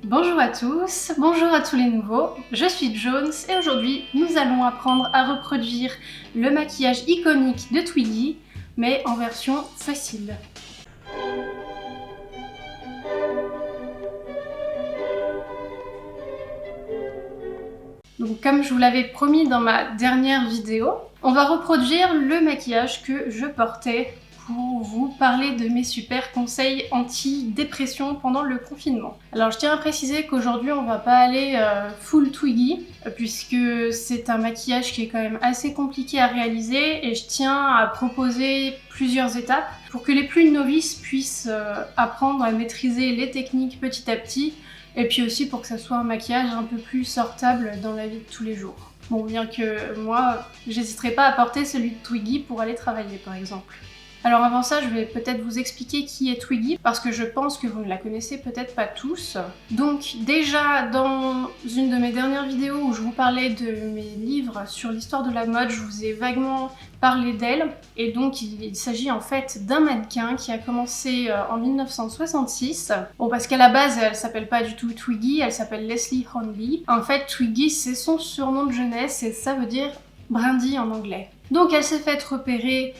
Bonjour à tous, bonjour à tous les nouveaux, je suis Jones et aujourd'hui nous allons apprendre à reproduire le maquillage iconique de Twiggy, mais en version facile. Donc comme je vous l'avais promis dans ma dernière vidéo, on va reproduire le maquillage que je portais pour vous parler de mes super conseils anti-dépression pendant le confinement. Alors je tiens à préciser qu'aujourd'hui on va pas aller full Twiggy puisque c'est un maquillage qui est quand même assez compliqué à réaliser et je tiens à proposer plusieurs étapes pour que les plus novices puissent apprendre à maîtriser les techniques petit à petit et puis aussi pour que ça soit un maquillage un peu plus sortable dans la vie de tous les jours. Bon, bien que moi, j'hésiterai pas à porter celui de Twiggy pour aller travailler par exemple. Alors avant ça, je vais peut-être vous expliquer qui est Twiggy, parce que je pense que vous ne la connaissez peut-être pas tous. Donc déjà, dans une de mes dernières vidéos où je vous parlais de mes livres sur l'histoire de la mode, je vous ai vaguement parlé d'elle. Et donc il s'agit en fait d'un mannequin qui a commencé en 1966. Bon, parce qu'à la base, elle s'appelle pas du tout Twiggy, elle s'appelle Leslie Hornby. En fait, Twiggy, c'est son surnom de jeunesse et ça veut dire brindille en anglais. Donc elle s'est faite repérer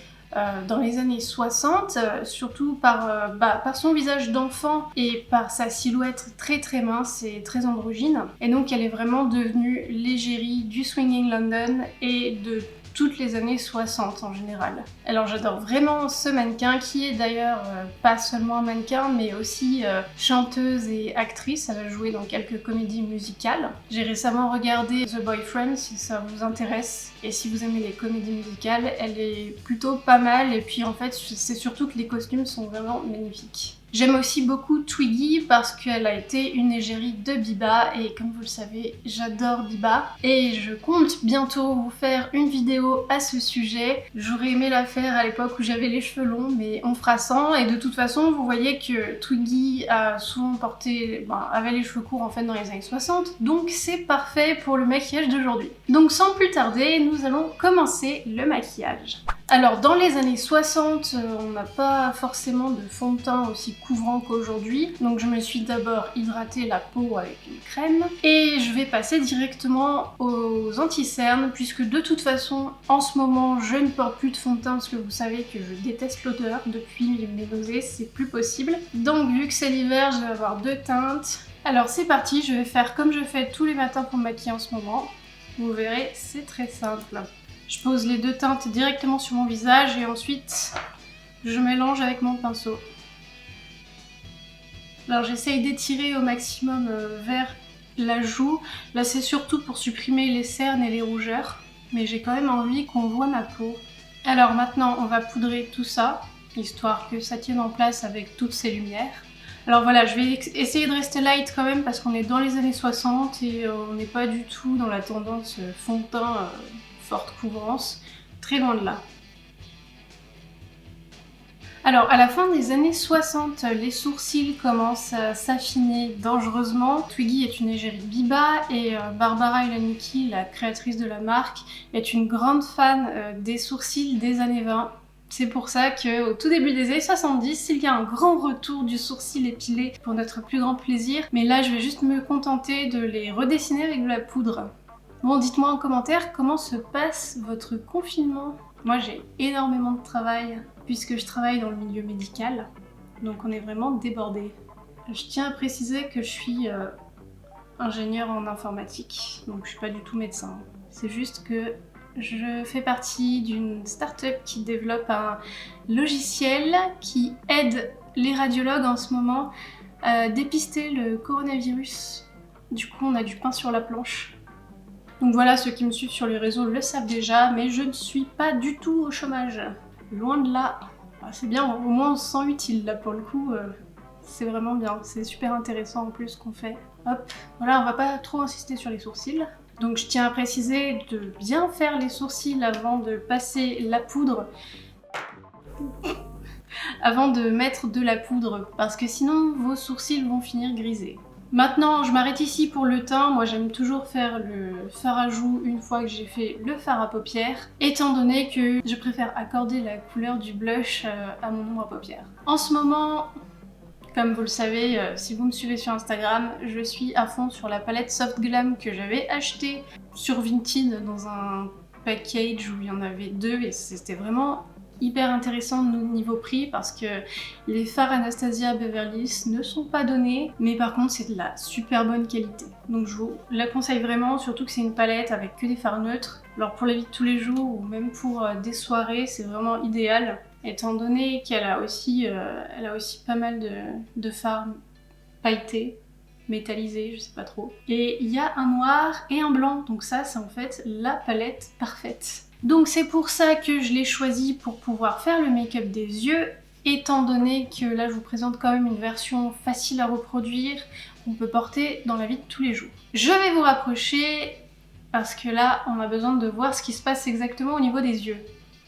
dans les années 60, surtout par son visage d'enfant et par sa silhouette très très mince et très androgyne. Et donc elle est vraiment devenue l'égérie du Swinging London et de toutes les années 60 en général. Alors j'adore vraiment ce mannequin qui est d'ailleurs pas seulement un mannequin mais aussi chanteuse et actrice. Elle a joué dans quelques comédies musicales. J'ai récemment regardé The Boyfriend si ça vous intéresse et si vous aimez les comédies musicales, elle est plutôt pas mal et puis en fait c'est surtout que les costumes sont vraiment magnifiques. J'aime aussi beaucoup Twiggy parce qu'elle a été une égérie de Biba et comme vous le savez, j'adore Biba et je compte bientôt vous faire une vidéo à ce sujet. J'aurais aimé la faire à l'époque où j'avais les cheveux longs mais on fera sans et de toute façon vous voyez que Twiggy a souvent avait les cheveux courts en fait dans les années 60 donc c'est parfait pour le maquillage d'aujourd'hui. Donc sans plus tarder, nous allons commencer le maquillage. Alors dans les années 60, on n'a pas forcément de fond de teint aussi couvrant qu'aujourd'hui, donc je me suis d'abord hydratée la peau avec une crème et je vais passer directement aux anti-cernes puisque de toute façon en ce moment je ne porte plus de fond de teint parce que vous savez que je déteste l'odeur depuis mes nausées, c'est plus possible. Donc vu que c'est l'hiver, je vais avoir deux teintes. Alors c'est parti, je vais faire comme je fais tous les matins pour me maquiller en ce moment. Vous verrez, c'est très simple. Je pose les deux teintes directement sur mon visage et ensuite je mélange avec mon pinceau. Alors j'essaye d'étirer au maximum vers la joue. Là c'est surtout pour supprimer les cernes et les rougeurs, mais j'ai quand même envie qu'on voit ma peau. Alors maintenant on va poudrer tout ça, histoire que ça tienne en place avec toutes ces lumières. Alors voilà, je vais essayer de rester light quand même parce qu'on est dans les années 60 et on n'est pas du tout dans la tendance fond de teint forte couvrance, très loin de là. Alors à la fin des années 60, les sourcils commencent à s'affiner dangereusement. Twiggy est une égérie de Biba et Barbara Ilanicki, la créatrice de la marque, est une grande fan des sourcils des années 20. C'est pour ça qu'au tout début des années 70, il y a un grand retour du sourcil épilé pour notre plus grand plaisir. Mais là, je vais juste me contenter de les redessiner avec de la poudre. Bon, dites-moi en commentaire comment se passe votre confinement. Moi, j'ai énormément de travail puisque je travaille dans le milieu médical, donc on est vraiment débordés. Je tiens à préciser que je suis ingénieure en informatique, donc je suis pas du tout médecin. C'est juste que je fais partie d'une start-up qui développe un logiciel qui aide les radiologues en ce moment à dépister le coronavirus. Du coup, on a du pain sur la planche. Donc voilà, ceux qui me suivent sur les réseaux le savent déjà, mais je ne suis pas du tout au chômage. Loin de là. C'est bien, au moins on se sent utile là pour le coup. C'est vraiment bien, c'est super intéressant en plus ce qu'on fait. Hop, voilà, on va pas trop insister sur les sourcils. Donc je tiens à préciser de bien faire les sourcils avant de passer la poudre. Avant de mettre de la poudre, parce que sinon vos sourcils vont finir grisés. Maintenant, je m'arrête ici pour le teint. Moi, j'aime toujours faire le fard à joues une fois que j'ai fait le fard à paupières, étant donné que je préfère accorder la couleur du blush à mon ombre à paupières. En ce moment, Comme vous le savez, si vous me suivez sur Instagram, je suis à fond sur la palette Soft Glam que j'avais achetée sur Vinted dans un package où il y en avait 2 et c'était vraiment hyper intéressant niveau prix parce que les fards Anastasia Beverly Hills ne sont pas donnés, mais par contre c'est de la super bonne qualité. Donc je vous la conseille vraiment, surtout que c'est une palette avec que des fards neutres. Alors pour la vie de tous les jours ou même pour des soirées, c'est vraiment idéal, étant donné qu'elle a aussi, pas mal de fards pailletés, métallisés, je sais pas trop. Et il y a un noir et un blanc, donc ça c'est en fait la palette parfaite. Donc c'est pour ça que je l'ai choisi pour pouvoir faire le make-up des yeux, étant donné que là je vous présente quand même une version facile à reproduire, qu'on peut porter dans la vie de tous les jours. Je vais vous rapprocher parce que là on a besoin de voir ce qui se passe exactement au niveau des yeux.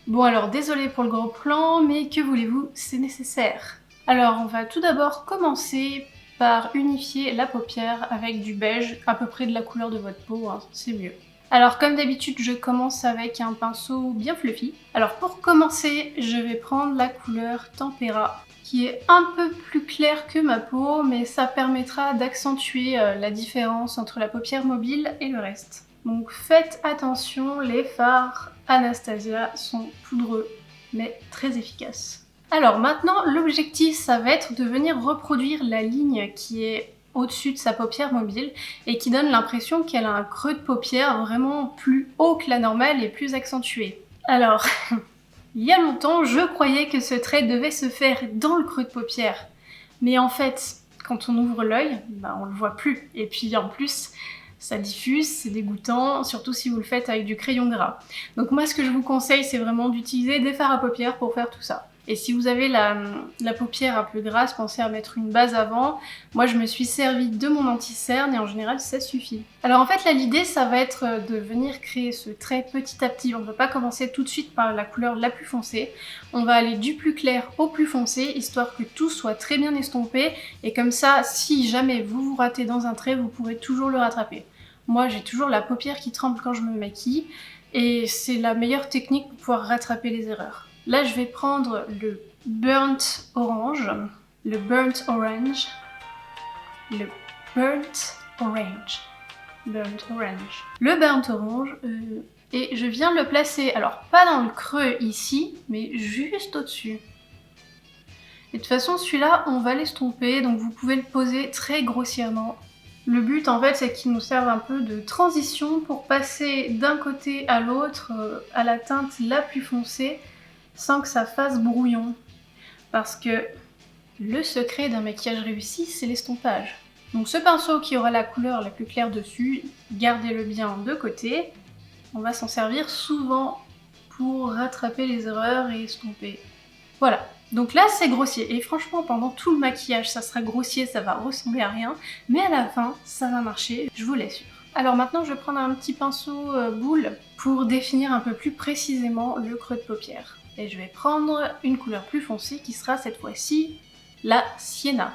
Bon alors désolée pour le gros plan, mais que voulez-vous, c'est nécessaire. Alors on va tout d'abord commencer par unifier la paupière avec du beige, à peu près de la couleur de votre peau, hein, c'est mieux. Alors comme d'habitude, je commence avec un pinceau bien fluffy. Alors pour commencer, je vais prendre la couleur Tempera, qui est un peu plus claire que ma peau, mais ça permettra d'accentuer la différence entre la paupière mobile et le reste. Donc faites attention, les fards Anastasia sont poudreux, mais très efficaces. Alors maintenant, l'objectif, ça va être de venir reproduire la ligne qui est au-dessus de sa paupière mobile et qui donne l'impression qu'elle a un creux de paupière vraiment plus haut que la normale et plus accentué. Alors, il y a longtemps, je croyais que ce trait devait se faire dans le creux de paupière. Mais en fait, quand on ouvre l'œil, on le voit plus. Et puis en plus, ça diffuse, c'est dégoûtant, surtout si vous le faites avec du crayon gras. Donc moi, ce que je vous conseille, c'est vraiment d'utiliser des fards à paupières pour faire tout ça. Et si vous avez la paupière un peu grasse, pensez à mettre une base avant. Moi, je me suis servi de mon anti-cerne et en général, ça suffit. Alors en fait, là, l'idée, ça va être de venir créer ce trait petit à petit. On ne va pas commencer tout de suite par la couleur la plus foncée. On va aller du plus clair au plus foncé, histoire que tout soit très bien estompé. Et comme ça, si jamais vous vous ratez dans un trait, vous pourrez toujours le rattraper. Moi, j'ai toujours la paupière qui tremble quand je me maquille. Et c'est la meilleure technique pour pouvoir rattraper les erreurs. Là, je vais prendre le Burnt Orange, le Burnt Orange, le Burnt Orange, Burnt Orange, le Burnt Orange, et je viens le placer, alors pas dans le creux ici, mais juste au-dessus. Et de toute façon, celui-là, on va l'estomper, donc vous pouvez le poser très grossièrement. Le but, en fait, c'est qu'il nous serve un peu de transition pour passer d'un côté à l'autre, à la teinte la plus foncée, sans que ça fasse brouillon. Parce que le secret d'un maquillage réussi, c'est l'estompage. Donc ce pinceau qui aura la couleur la plus claire dessus, gardez-le bien de côté. On va s'en servir souvent pour rattraper les erreurs et estomper. Voilà. Donc là c'est grossier, et franchement pendant tout le maquillage ça sera grossier, ça va ressembler à rien, mais à la fin ça va marcher, je vous l'assure. Alors maintenant je vais prendre un petit pinceau boule pour définir un peu plus précisément le creux de paupière. Et je vais prendre une couleur plus foncée qui sera cette fois-ci la Sienna.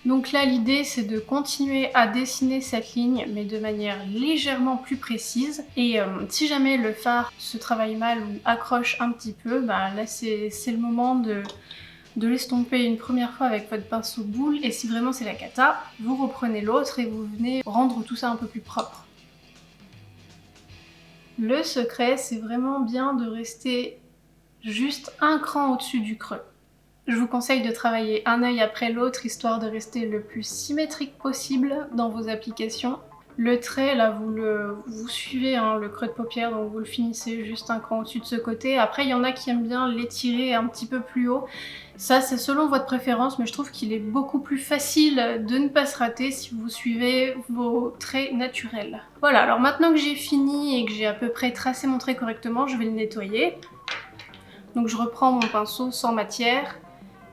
Donc là l'idée c'est de continuer à dessiner cette ligne mais de manière légèrement plus précise et si jamais le fard se travaille mal ou accroche un petit peu, là c'est le moment de l'estomper une première fois avec votre pinceau boule et si vraiment c'est la cata, vous reprenez l'autre et vous venez rendre tout ça un peu plus propre. Le secret c'est vraiment bien de rester juste un cran au-dessus du creux. Je vous conseille de travailler un œil après l'autre, histoire de rester le plus symétrique possible dans vos applications. Le trait, là, vous suivez le creux de paupière, donc vous le finissez juste un cran au-dessus de ce côté. Après, il y en a qui aiment bien l'étirer un petit peu plus haut. Ça, c'est selon votre préférence, mais je trouve qu'il est beaucoup plus facile de ne pas se rater si vous suivez vos traits naturels. Voilà, alors maintenant que j'ai fini et que j'ai à peu près tracé mon trait correctement, je vais le nettoyer. Donc je reprends mon pinceau sans matière.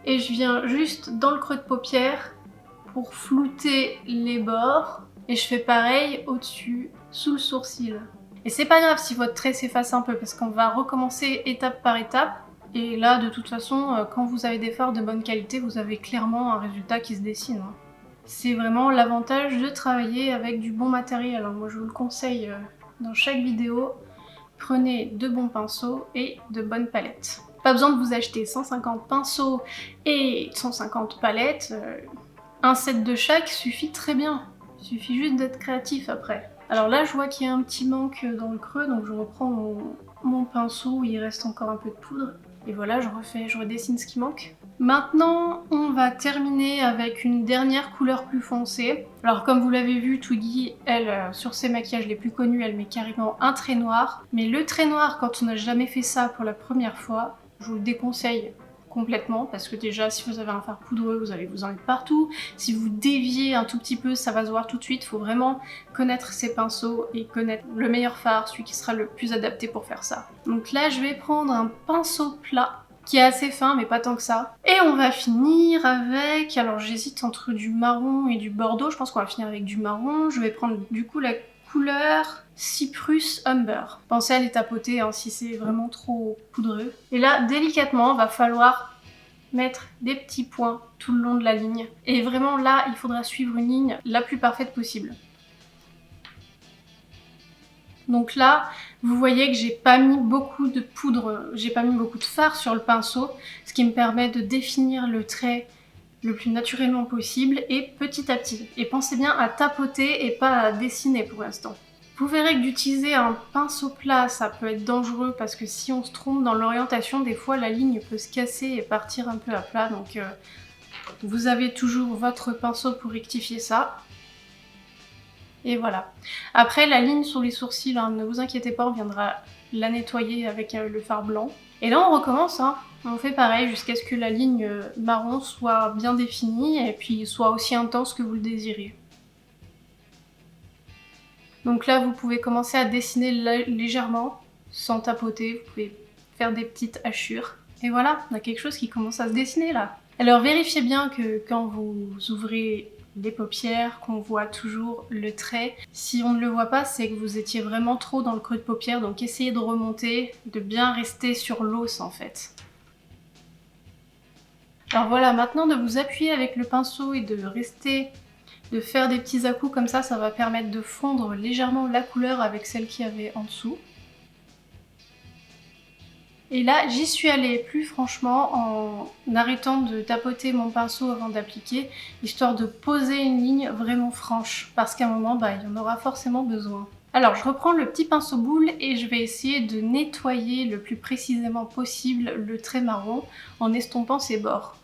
Et je viens juste dans le creux de paupière pour flouter les bords. Et je fais pareil au-dessus, sous le sourcil. Et c'est pas grave si votre trait s'efface un peu parce qu'on va recommencer étape par étape. Et là, de toute façon, quand vous avez des fards de bonne qualité, vous avez clairement un résultat qui se dessine. C'est vraiment l'avantage de travailler avec du bon matériel. Moi, je vous le conseille dans chaque vidéo. Prenez de bons pinceaux et de bonnes palettes. Pas besoin de vous acheter 150 pinceaux et 150 palettes. Un set de chaque suffit très bien. Il suffit juste d'être créatif après. Alors là, je vois qu'il y a un petit manque dans le creux, donc je reprends mon pinceau où il reste encore un peu de poudre. Et voilà, je redessine ce qui manque. Maintenant, on va terminer avec une dernière couleur plus foncée. Alors comme vous l'avez vu, Twiggy, elle, sur ses maquillages les plus connus, elle met carrément un trait noir. Mais le trait noir, quand on n'a jamais fait ça pour la première fois, je vous le déconseille complètement, parce que déjà si vous avez un fard poudreux, vous allez vous en mettre partout. Si vous déviez un tout petit peu, ça va se voir tout de suite. Il faut vraiment connaître ses pinceaux et connaître le meilleur fard, celui qui sera le plus adapté pour faire ça. Donc là, je vais prendre un pinceau plat qui est assez fin, mais pas tant que ça. Et on va finir avec... Alors j'hésite entre du marron et du bordeaux. Je pense qu'on va finir avec du marron. Je vais prendre du coup la couleur Cyprus Umber. Pensez à les tapoter hein, si c'est vraiment trop poudreux. Et là, délicatement, va falloir mettre des petits points tout le long de la ligne. Et vraiment là, il faudra suivre une ligne la plus parfaite possible. Donc là, vous voyez que j'ai pas mis beaucoup de poudre, j'ai pas mis beaucoup de fard sur le pinceau, ce qui me permet de définir le trait le plus naturellement possible et petit à petit. Et pensez bien à tapoter et pas à dessiner pour l'instant. Vous verrez que d'utiliser un pinceau plat, ça peut être dangereux parce que si on se trompe dans l'orientation, des fois la ligne peut se casser et partir un peu à plat. Donc vous avez toujours votre pinceau pour rectifier ça. Et voilà. Après, la ligne sur les sourcils, hein, ne vous inquiétez pas, on viendra la nettoyer avec le fard blanc. Et là, on recommence, hein. On fait pareil jusqu'à ce que la ligne marron soit bien définie et puis soit aussi intense que vous le désirez. Donc là, vous pouvez commencer à dessiner légèrement, sans tapoter, vous pouvez faire des petites hachures. Et voilà, on a quelque chose qui commence à se dessiner là. Alors vérifiez bien que quand vous ouvrez les paupières, qu'on voit toujours le trait. Si on ne le voit pas, c'est que vous étiez vraiment trop dans le creux de paupière, donc essayez de remonter, de bien rester sur l'os en fait. Alors voilà, maintenant de vous appuyer avec le pinceau et de faire des petits à-coups comme ça va permettre de fondre légèrement la couleur avec celle qu'il y avait en dessous. Et là, j'y suis allée plus franchement en arrêtant de tapoter mon pinceau avant d'appliquer, histoire de poser une ligne vraiment franche, parce qu'à un moment, il y en aura forcément besoin. Alors, je reprends le petit pinceau boule et je vais essayer de nettoyer le plus précisément possible le trait marron en estompant ses bords.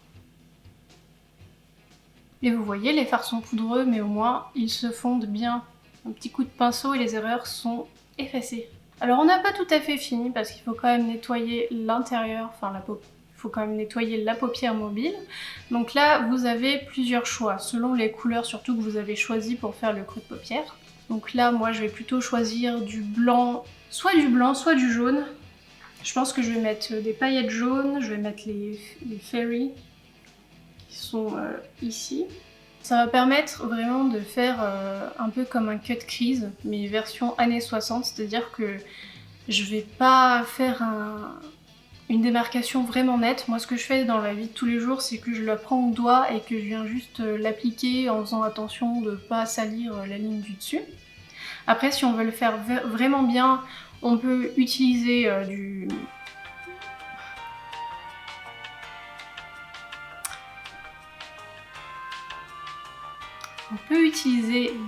Et vous voyez, les fards sont poudreux, mais au moins, ils se fondent bien. Un petit coup de pinceau et les erreurs sont effacées. Alors on n'a pas tout à fait fini parce qu'il faut quand même nettoyer l'intérieur, il faut quand même nettoyer la paupière mobile. Donc là, vous avez plusieurs choix, selon les couleurs surtout que vous avez choisies pour faire le creux de paupière. Donc là, moi je vais plutôt choisir du blanc, soit du jaune. Je pense que je vais mettre des paillettes jaunes, je vais mettre les fairy qui sont ici. Ça va permettre vraiment de faire un peu comme un cut crease, mais version années 60, c'est-à-dire que je vais pas faire une démarcation vraiment nette. Moi, ce que je fais dans la vie de tous les jours, c'est que je la prends au doigt et que je viens juste l'appliquer en faisant attention de pas salir la ligne du dessus. Après, si on veut le faire vraiment bien, on peut utiliser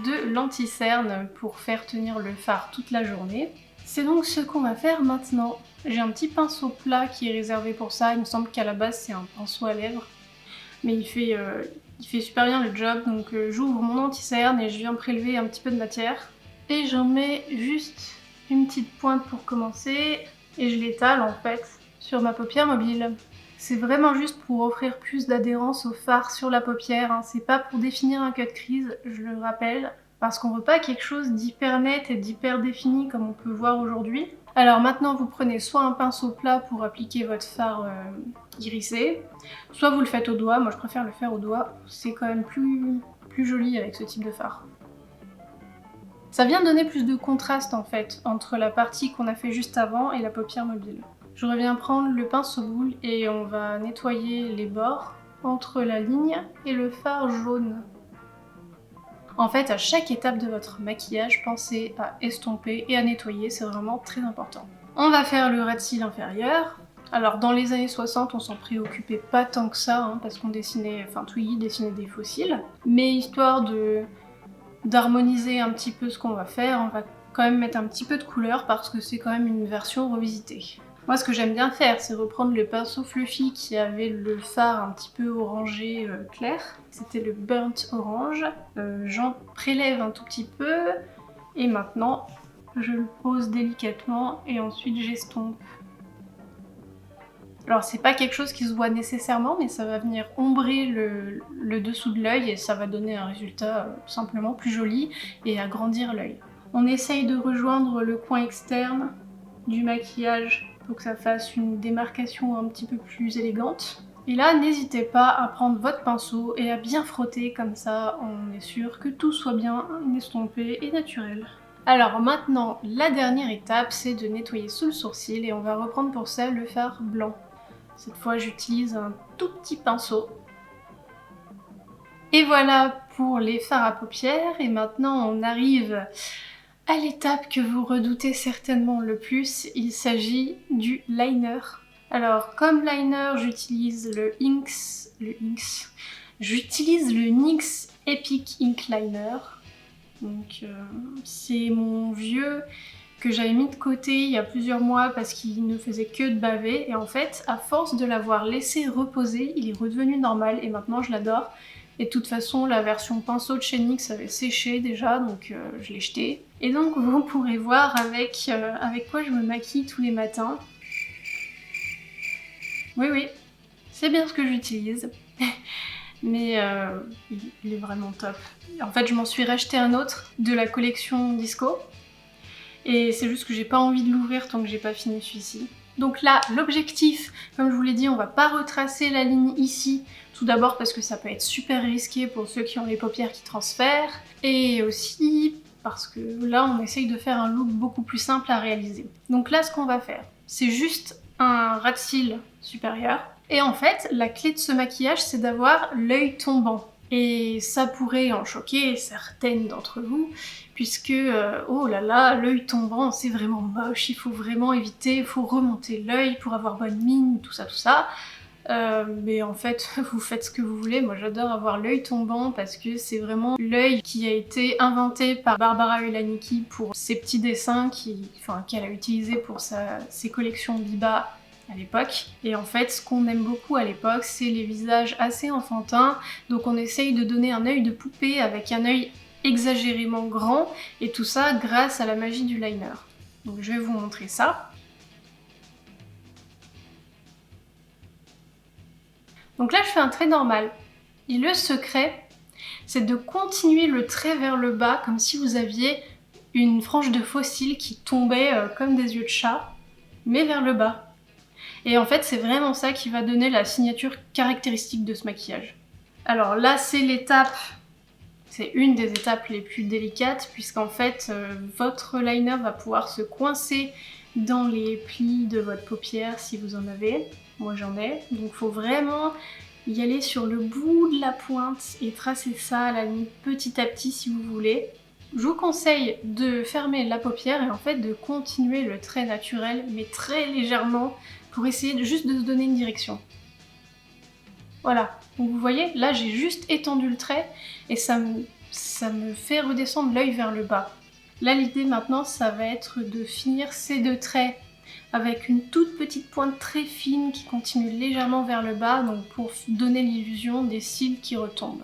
de l'anti-cerne pour faire tenir le fard toute la journée. C'est donc ce qu'on va faire maintenant. J'ai un petit pinceau plat qui est réservé pour ça. Il me semble qu'à la base c'est un pinceau à lèvres. Mais il fait super bien le job. Donc j'ouvre mon anti-cerne et je viens prélever un petit peu de matière. Et j'en mets juste une petite pointe pour commencer. Et je l'étale en fait sur ma paupière mobile. C'est vraiment juste pour offrir plus d'adhérence au fard sur la paupière, hein. C'est pas pour définir un cut crease, je le rappelle, parce qu'on veut pas quelque chose d'hyper net et d'hyper défini comme on peut voir aujourd'hui. Alors maintenant vous prenez soit un pinceau plat pour appliquer votre fard irisé, soit vous le faites au doigt. Moi je préfère le faire au doigt, c'est quand même plus joli avec ce type de fard. Ça vient donner plus de contraste en fait entre la partie qu'on a fait juste avant et la paupière mobile. Je reviens prendre le pinceau boule et on va nettoyer les bords entre la ligne et le fard jaune. En fait, à chaque étape de votre maquillage, pensez à estomper et à nettoyer, c'est vraiment très important. On va faire le ras de cils inférieur. Alors dans les années 60, on s'en préoccupait pas tant que ça, hein, parce qu'on dessinait, enfin Twiggy dessinait des fossiles. Mais histoire d'harmoniser un petit peu ce qu'on va faire, on va quand même mettre un petit peu de couleur parce que c'est quand même une version revisitée. Moi ce que j'aime bien faire, c'est reprendre le pinceau Fluffy qui avait le fard un petit peu orangé clair. C'était le Burnt Orange. J'en prélève un tout petit peu et maintenant je le pose délicatement et ensuite j'estompe. Alors c'est pas quelque chose qui se voit nécessairement, mais ça va venir ombrer le dessous de l'œil et ça va donner un résultat simplement plus joli et agrandir l'œil. On essaye de rejoindre le coin externe du maquillage pour que ça fasse une démarcation un petit peu plus élégante. Et là, n'hésitez pas à prendre votre pinceau et à bien frotter, comme ça on est sûr que tout soit bien estompé et naturel. Alors maintenant, la dernière étape, c'est de nettoyer sous le sourcil et on va reprendre pour ça le fard blanc. Cette fois, j'utilise un tout petit pinceau. Et voilà pour les fards à paupières. Et maintenant, on arrive à l'étape que vous redoutez certainement le plus. Il s'agit du liner. Alors, comme liner, j'utilise le NYX Epic Ink Liner. Donc, c'est mon vieux que j'avais mis de côté il y a plusieurs mois parce qu'il ne faisait que de baver et en fait à force de l'avoir laissé reposer il est redevenu normal et maintenant je l'adore et de toute façon la version pinceau de chez NYX avait séché déjà donc je l'ai jeté et donc vous pourrez voir avec quoi je me maquille tous les matins. Oui c'est bien ce que j'utilise mais il est vraiment top. En fait je m'en suis racheté un autre de la collection Disco. Et c'est juste que j'ai pas envie de l'ouvrir tant que j'ai pas fini celui-ci. Donc là, l'objectif, comme je vous l'ai dit, on va pas retracer la ligne ici. Tout d'abord parce que ça peut être super risqué pour ceux qui ont les paupières qui transfèrent. Et aussi parce que là, on essaye de faire un look beaucoup plus simple à réaliser. Donc là, ce qu'on va faire, c'est juste un ras de cils supérieur. Et en fait, la clé de ce maquillage, c'est d'avoir l'œil tombant. Et ça pourrait en choquer certaines d'entre vous, puisque, oh là là, l'œil tombant, c'est vraiment moche, il faut vraiment éviter, il faut remonter l'œil pour avoir bonne mine, tout ça, tout ça. Mais en fait, vous faites ce que vous voulez, moi j'adore avoir l'œil tombant parce que c'est vraiment l'œil qui a été inventé par Barbara Ulanicki pour ses petits dessins qu'elle a utilisé pour ses collections Biba à l'époque. Et en fait, ce qu'on aime beaucoup à l'époque, c'est les visages assez enfantins. Donc on essaye de donner un œil de poupée avec un œil exagérément grand. Et tout ça grâce à la magie du liner. Donc je vais vous montrer ça. Donc là, je fais un trait normal. Et le secret, c'est de continuer le trait vers le bas, comme si vous aviez une frange de faux cils qui tombait comme des yeux de chat, mais vers le bas. Et en fait, c'est vraiment ça qui va donner la signature caractéristique de ce maquillage. Alors là, c'est une des étapes les plus délicates, puisqu'en fait, votre liner va pouvoir se coincer dans les plis de votre paupière si vous en avez. Moi, j'en ai. Donc, il faut vraiment y aller sur le bout de la pointe et tracer ça à la ligne petit à petit si vous voulez. Je vous conseille de fermer la paupière et en fait de continuer le trait naturel, mais très légèrement, pour essayer juste de se donner une direction. Voilà, donc vous voyez, là j'ai juste étendu le trait et ça me fait redescendre l'œil vers le bas. Là l'idée maintenant ça va être de finir ces deux traits avec une toute petite pointe très fine qui continue légèrement vers le bas, donc pour donner l'illusion des cils qui retombent.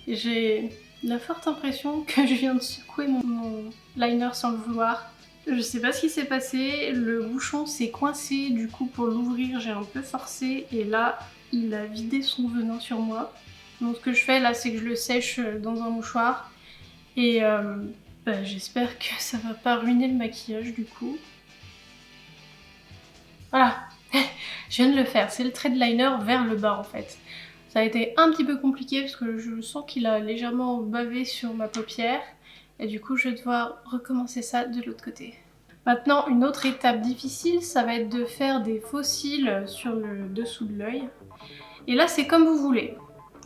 J'ai la forte impression que je viens de secouer mon liner sans le vouloir. Je sais pas ce qui s'est passé, le bouchon s'est coincé, du coup pour l'ouvrir j'ai un peu forcé et là il a vidé son venin sur moi. Donc ce que je fais là c'est que je le sèche dans un mouchoir et j'espère que ça va pas ruiner le maquillage du coup. Voilà, je viens de le faire, c'est le trait de liner vers le bas en fait. Ça a été un petit peu compliqué parce que je sens qu'il a légèrement bavé sur ma paupière et du coup je vais devoir recommencer ça de l'autre côté. Maintenant une autre étape difficile ça va être de faire des faux cils sur le dessous de l'œil. Et là c'est comme vous voulez,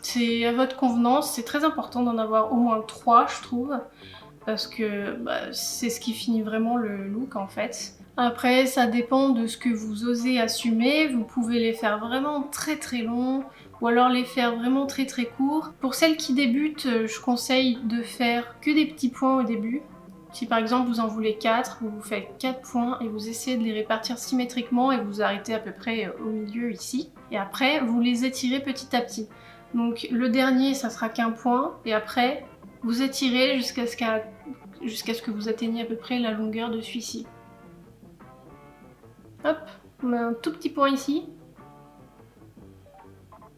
c'est à votre convenance, c'est très important d'en avoir au moins 3 je trouve. parce que c'est ce qui finit vraiment le look en fait. Après, ça dépend de ce que vous osez assumer. Vous pouvez les faire vraiment très très longs ou alors les faire vraiment très très courts. Pour celles qui débutent, je conseille de faire que des petits points au début. Si par exemple vous en voulez 4, vous vous faites 4 points et vous essayez de les répartir symétriquement et vous arrêtez à peu près au milieu ici. Et après, vous les étirez petit à petit. Donc le dernier, ça sera qu'un point et après, vous étirez jusqu'à ce que vous atteigniez à peu près la longueur de celui-ci. Hop, on met un tout petit point ici.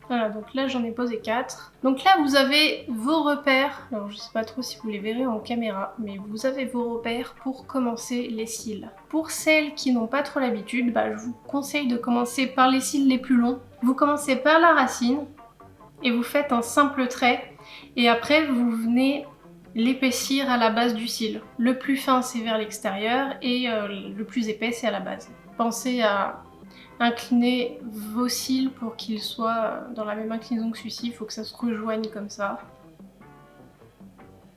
Voilà, donc là j'en ai posé 4. Donc là vous avez vos repères, alors je sais pas trop si vous les verrez en caméra, mais vous avez vos repères pour commencer les cils. Pour celles qui n'ont pas trop l'habitude, je vous conseille de commencer par les cils les plus longs. Vous commencez par la racine et vous faites un simple trait et après vous venez l'épaissir à la base du cil. Le plus fin c'est vers l'extérieur et le plus épais c'est à la base. Pensez à incliner vos cils pour qu'ils soient dans la même inclinaison que celui-ci, il faut que ça se rejoigne comme ça.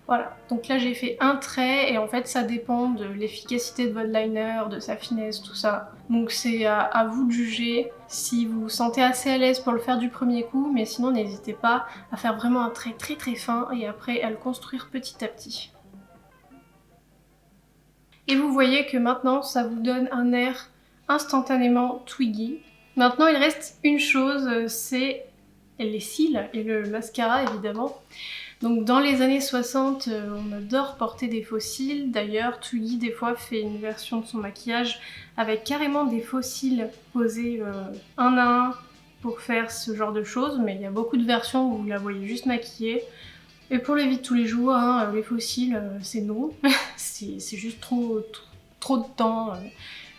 Voilà, donc là j'ai fait un trait et en fait ça dépend de l'efficacité de votre liner, de sa finesse, tout ça. Donc c'est à vous de juger si vous vous sentez assez à l'aise pour le faire du premier coup, mais sinon n'hésitez pas à faire vraiment un trait très très fin et après à le construire petit à petit. Et vous voyez que maintenant ça vous donne un air instantanément Twiggy. Maintenant il reste une chose, c'est les cils et le mascara évidemment. Donc dans les années 60, on adore porter des faux cils. D'ailleurs, Twiggy des fois fait une version de son maquillage avec carrément des faux cils posés un à un pour faire ce genre de choses. Mais il y a beaucoup de versions où vous la voyez juste maquillée. Et pour la vie de tous les jours, les faux cils, c'est non. c'est juste trop de temps.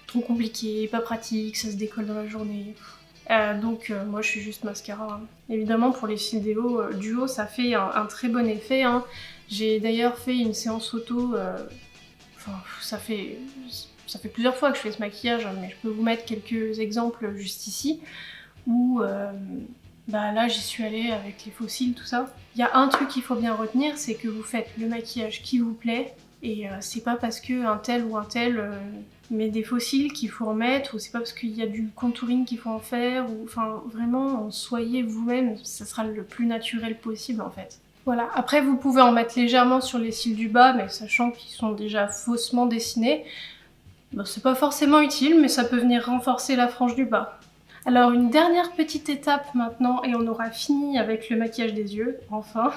Trop compliqué, pas pratique, ça se décolle dans la journée. Donc moi je suis juste mascara. Évidemment pour les cils duo ça fait un très bon effet. J'ai d'ailleurs fait une séance photo, ça fait plusieurs fois que je fais ce maquillage, mais je peux vous mettre quelques exemples juste ici, où là j'y suis allée avec les faux cils, tout ça. Il y a un truc qu'il faut bien retenir, c'est que vous faites le maquillage qui vous plaît, et c'est pas parce que un tel ou un tel met des faux cils qu'il faut en mettre, ou c'est pas parce qu'il y a du contouring qu'il faut en faire, ou enfin vraiment soyez vous-même, ça sera le plus naturel possible en fait. Voilà, après vous pouvez en mettre légèrement sur les cils du bas, mais sachant qu'ils sont déjà faussement dessinés, c'est pas forcément utile, mais ça peut venir renforcer la frange du bas. Alors une dernière petite étape maintenant, et on aura fini avec le maquillage des yeux, enfin,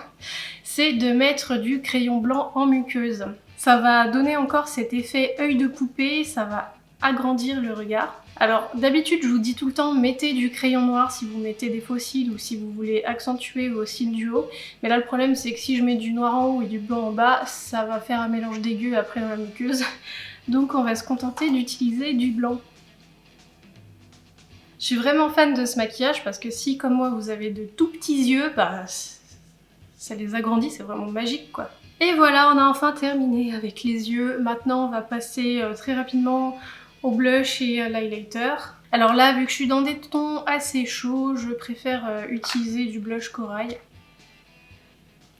c'est de mettre du crayon blanc en muqueuse. Ça va donner encore cet effet œil de poupée, ça va agrandir le regard. Alors d'habitude je vous dis tout le temps mettez du crayon noir si vous mettez des faux cils ou si vous voulez accentuer vos cils du haut, mais là le problème c'est que si je mets du noir en haut et du blanc en bas, ça va faire un mélange dégueu après dans la muqueuse, donc on va se contenter d'utiliser du blanc. Je suis vraiment fan de ce maquillage parce que si comme moi vous avez de tout petits yeux, ça les agrandit, c'est vraiment magique quoi. Et voilà, on a enfin terminé avec les yeux. Maintenant, on va passer très rapidement au blush et à l'highlighter. Alors là, vu que je suis dans des tons assez chauds, je préfère utiliser du blush corail.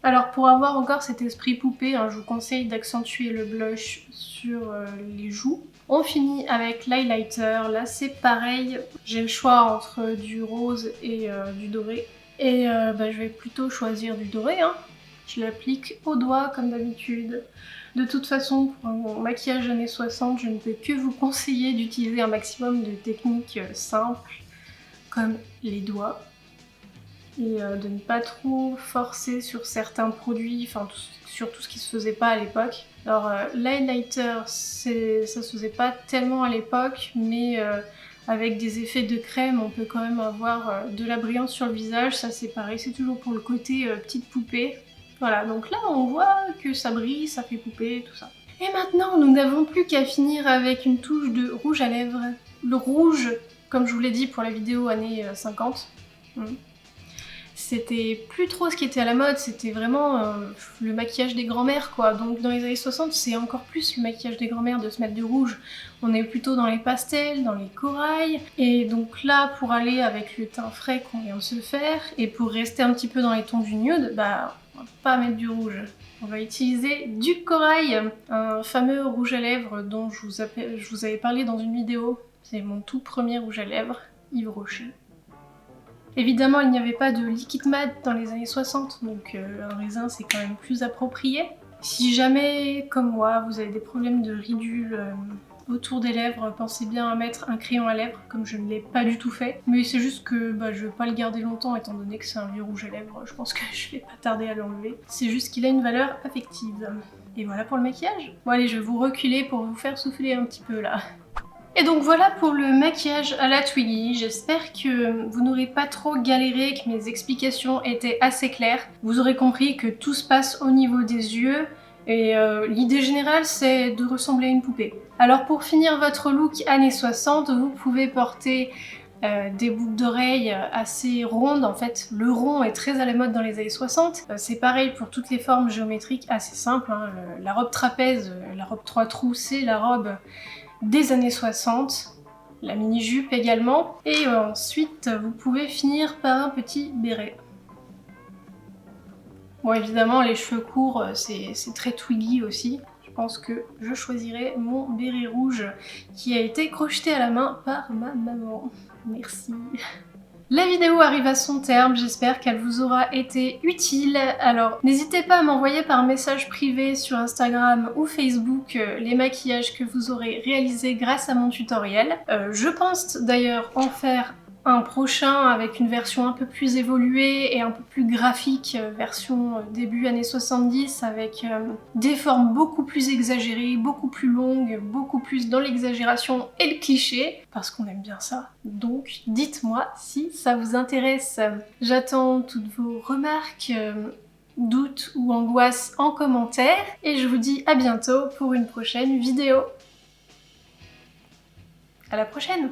Alors pour avoir encore cet esprit poupée, je vous conseille d'accentuer le blush sur les joues. On finit avec l'highlighter. Là, c'est pareil. J'ai le choix entre du rose et du doré. Et je vais plutôt choisir du doré, Je l'applique au doigt comme d'habitude. De toute façon, pour mon maquillage années 60, je ne peux que vous conseiller d'utiliser un maximum de techniques simples, comme les doigts, et de ne pas trop forcer sur certains produits, enfin sur tout ce qui se faisait pas à l'époque. Alors l'highlighter, ça se faisait pas tellement à l'époque, mais avec des effets de crème, on peut quand même avoir de la brillance sur le visage. Ça c'est pareil, c'est toujours pour le côté petite poupée. Voilà, donc là on voit que ça brille, ça fait poupée, tout ça. Et maintenant, nous n'avons plus qu'à finir avec une touche de rouge à lèvres. Le rouge, comme je vous l'ai dit pour la vidéo années 50, c'était plus trop ce qui était à la mode, c'était vraiment le maquillage des grands-mères quoi. Donc dans les années 60, c'est encore plus le maquillage des grands-mères de se mettre du rouge. On est plutôt dans les pastels, dans les corails. Et donc là, pour aller avec le teint frais qu'on vient de se faire, et pour rester un petit peu dans les tons du nude, bah on va pas mettre du rouge. On va utiliser du corail, un fameux rouge à lèvres dont je vous avais parlé dans une vidéo. C'est mon tout premier rouge à lèvres, Yves Rocher. Évidemment, il n'y avait pas de liquide mat dans les années 60, donc un raisin c'est quand même plus approprié. Si jamais, comme moi, vous avez des problèmes de ridules autour des lèvres, pensez bien à mettre un crayon à lèvres, comme je ne l'ai pas du tout fait. Mais c'est juste que je vais pas le garder longtemps, étant donné que c'est un vieux rouge à lèvres, je pense que je vais pas tarder à l'enlever. C'est juste qu'il a une valeur affective. Et voilà pour le maquillage. Bon allez, je vais vous reculer pour vous faire souffler un petit peu là. Et donc voilà pour le maquillage à la Twiggy. J'espère que vous n'aurez pas trop galéré, que mes explications étaient assez claires. Vous aurez compris que tout se passe au niveau des yeux et l'idée générale c'est de ressembler à une poupée. Alors pour finir votre look années 60, vous pouvez porter des boucles d'oreilles assez rondes. En fait, le rond est très à la mode dans les années 60. C'est pareil pour toutes les formes géométriques assez simples, hein. La robe trapèze, la robe 3 trous, c'est la robe des années 60, la mini-jupe également, et ensuite vous pouvez finir par un petit béret. Bon évidemment les cheveux courts c'est très Twiggy aussi, je pense que je choisirai mon béret rouge qui a été crocheté à la main par ma maman. Merci. La vidéo arrive à son terme, j'espère qu'elle vous aura été utile. Alors n'hésitez pas à m'envoyer par message privé sur Instagram ou Facebook les maquillages que vous aurez réalisés grâce à mon tutoriel. Je pense d'ailleurs en faire un prochain avec une version un peu plus évoluée et un peu plus graphique, version début années 70 avec des formes beaucoup plus exagérées, beaucoup plus longues, beaucoup plus dans l'exagération et le cliché, parce qu'on aime bien ça. Donc dites-moi si ça vous intéresse. J'attends toutes vos remarques, doutes ou angoisses en commentaire et je vous dis à bientôt pour une prochaine vidéo. À la prochaine!